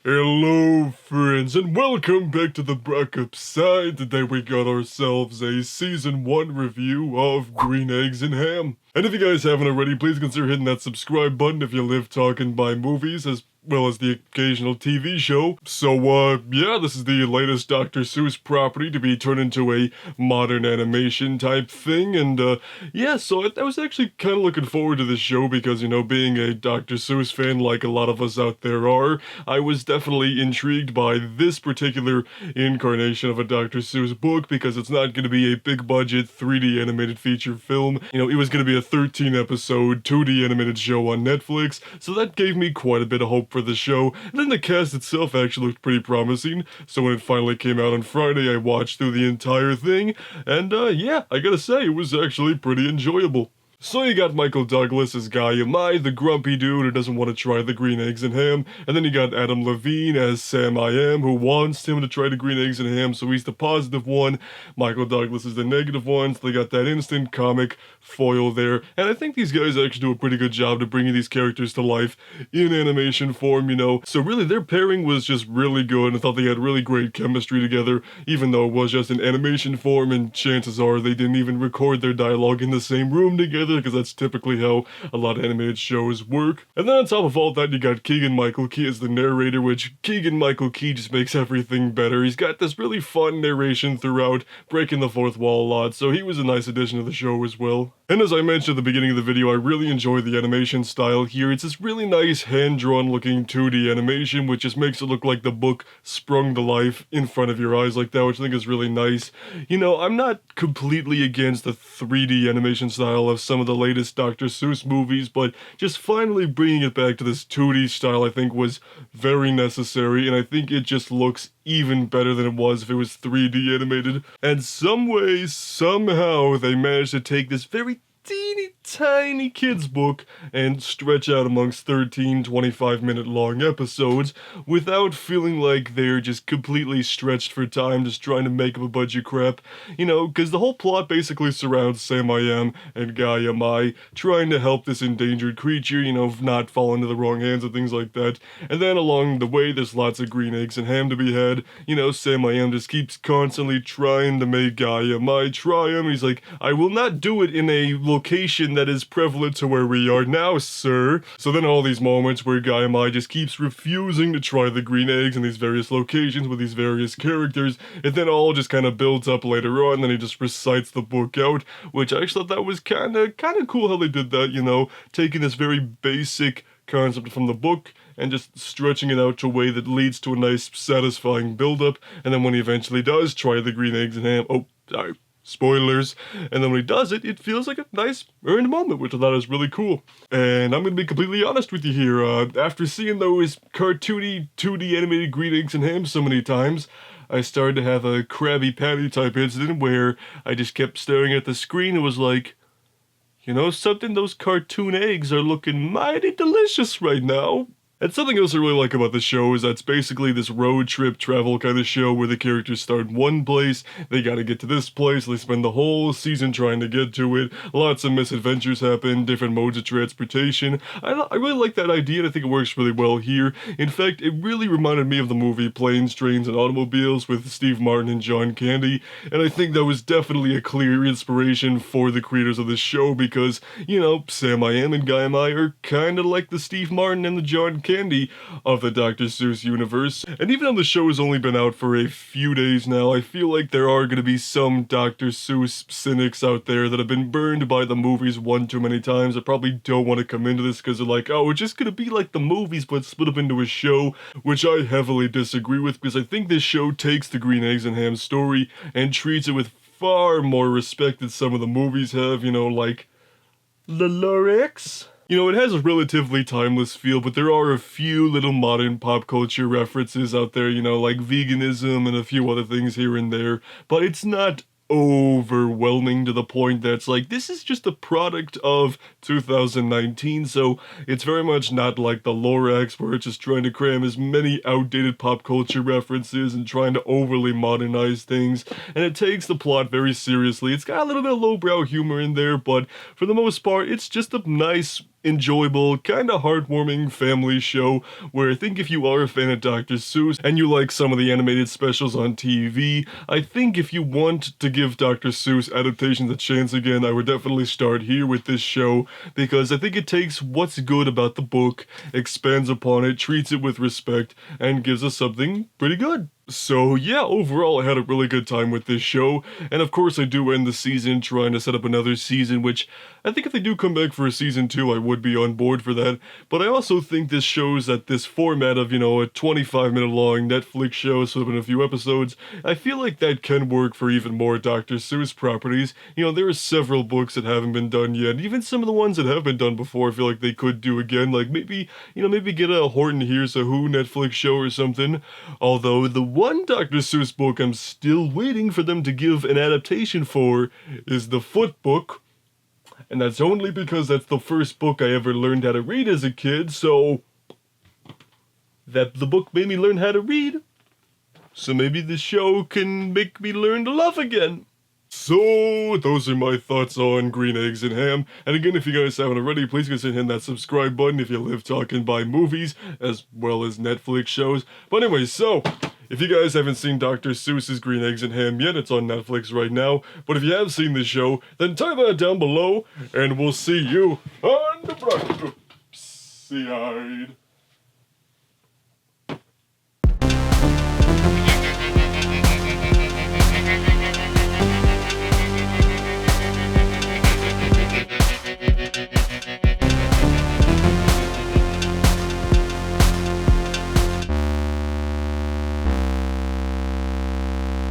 Hello friends, and welcome back to the Brockopp side. Today we got ourselves a Season 1 review of Green Eggs and Ham. And if you guys haven't already, please consider hitting that subscribe button if you live talking by movies, as well as the occasional TV show. So, yeah, this is the latest Dr. Seuss property to be turned into a modern animation type thing, and, yeah, so I was actually kind of looking forward to this show because, you know, being a Dr. Seuss fan like a lot of us out there are, I was definitely intrigued by this particular incarnation of a Dr. Seuss book because it's not going to be a big budget 3D animated feature film. You know, it was going to be a 13 episode 2D animated show on Netflix, so that gave me quite a bit of hope for the show. And then the cast itself actually looked pretty promising, so when it finally came out on Friday, I watched through the entire thing, and yeah, I gotta say, it was actually pretty enjoyable. So you got Michael Douglas as Guy Amai, the grumpy dude who doesn't want to try the green eggs and ham, and then you got Adam Levine as Sam I Am, who wants him to try the green eggs and ham, so he's the positive one. Michael Douglas is the negative one, so they got that instant comic foil there, and I think these guys actually do a pretty good job to bringing these characters to life in animation form, you know. So really, their pairing was just really good, and I thought they had really great chemistry together, even though it was just in animation form, and chances are they didn't even record their dialogue in the same room together, because that's typically how a lot of animated shows work. And then on top of all that, you got Keegan-Michael Key as the narrator, which Keegan-Michael Key just makes everything better. He's got this really fun narration throughout, breaking the fourth wall a lot, so he was a nice addition to the show as well. And as I mentioned at the beginning of the video, I really enjoy the animation style here. It's this really nice hand-drawn looking 2D animation, which just makes it look like the book sprung to life in front of your eyes like that, which I think is really nice. You know, I'm not completely against the 3D animation style of some of the latest Dr. Seuss movies, but just finally bringing it back to this 2D style I think was very necessary, and I think it just looks even better than it was if it was 3D animated. And some way, somehow, they managed to take this very teeny tiny kids book and stretch out amongst 13 25-minute long episodes without feeling like they're just completely stretched for time just trying to make up a bunch of crap, you know, because the whole plot basically surrounds Sam I Am and Guy Amai trying to help this endangered creature, you know, not fall into the wrong hands and things like that. And then along the way there's lots of green eggs and ham to be had. You know, Sam I Am just keeps constantly trying to make Guy Amai try him. He's like, I will not do it in a location that is prevalent to where we are now, sir. So then all these moments where Guy Amai just keeps refusing to try the green eggs in these various locations with these various characters, it then all just kind of builds up later on, and then he just recites the book out, which I actually thought that was kind of cool how they did that, you know, taking this very basic concept from the book and just stretching it out to a way that leads to a nice, satisfying build-up, and then when he eventually does try the green eggs and ham, oh, sorry, spoilers, and then when he does it, it feels like a nice earned moment, which I thought was really cool. And I'm gonna be completely honest with you here, after seeing those cartoony 2D animated green eggs and ham so many times, I started to have a Krabby Patty type incident where I just kept staring at the screen and was like, you know something, those cartoon eggs are looking mighty delicious right now. And something else I really like about the show is that it's basically this road trip travel kind of show where the characters start in one place, they gotta get to this place, they spend the whole season trying to get to it, lots of misadventures happen, different modes of transportation. I really like that idea, and I think it works really well here. In fact, it really reminded me of the movie Planes, Trains, and Automobiles with Steve Martin and John Candy, and I think that was definitely a clear inspiration for the creators of this show because, you know, Sam I Am and Guy Amai are kinda like the Steve Martin and the John Candy of the Dr. Seuss universe. And even though the show has only been out for a few days now, I feel like there are going to be some Dr. Seuss cynics out there that have been burned by the movies one too many times that probably don't want to come into this because they're like, oh, it's just going to be like the movies but split up into a show, which I heavily disagree with because I think this show takes the Green Eggs and Ham story and treats it with far more respect than some of the movies have, you know, like the Lorax. You know, it has a relatively timeless feel, but there are a few little modern pop culture references out there, you know, like veganism and a few other things here and there, but it's not overwhelming to the point that's like, this is just a product of 2019, so it's very much not like the Lorax where it's just trying to cram as many outdated pop culture references and trying to overly modernize things, and it takes the plot very seriously. It's got a little bit of lowbrow humor in there, but for the most part, it's just a nice enjoyable, kind of heartwarming family show where I think if you are a fan of Dr. Seuss and you like some of the animated specials on TV, I think if you want to give Dr. Seuss adaptations a chance again, I would definitely start here with this show because I think it takes what's good about the book, expands upon it, treats it with respect, and gives us something pretty good. So yeah, overall I had a really good time with this show, and of course I do end the season trying to set up another season, which I think if they do come back for a season 2 I would be on board for that, but I also think this shows that this format of, a 25-minute long Netflix show split in a few episodes, I feel like that can work for even more Dr. Seuss properties. There are several books that haven't been done yet, even some of the ones that have been done before I feel like they could do again, like maybe get a Horton Hears a Who Netflix show or something, although the one Dr. Seuss book I'm still waiting for them to give an adaptation for is the Foot book, and that's only because that's the first book I ever learned how to read as a kid, so the book made me learn how to read, so maybe the show can make me learn to love again. So, those are my thoughts on Green Eggs and Ham, and again, if you guys haven't already, please consider hitting that subscribe button if you live talking by movies, as well as Netflix shows. But anyway, so, if you guys haven't seen Dr. Seuss's Green Eggs and Ham yet, it's on Netflix right now, but if you have seen the show, then type that down below, and we'll see you on the Brockopp side.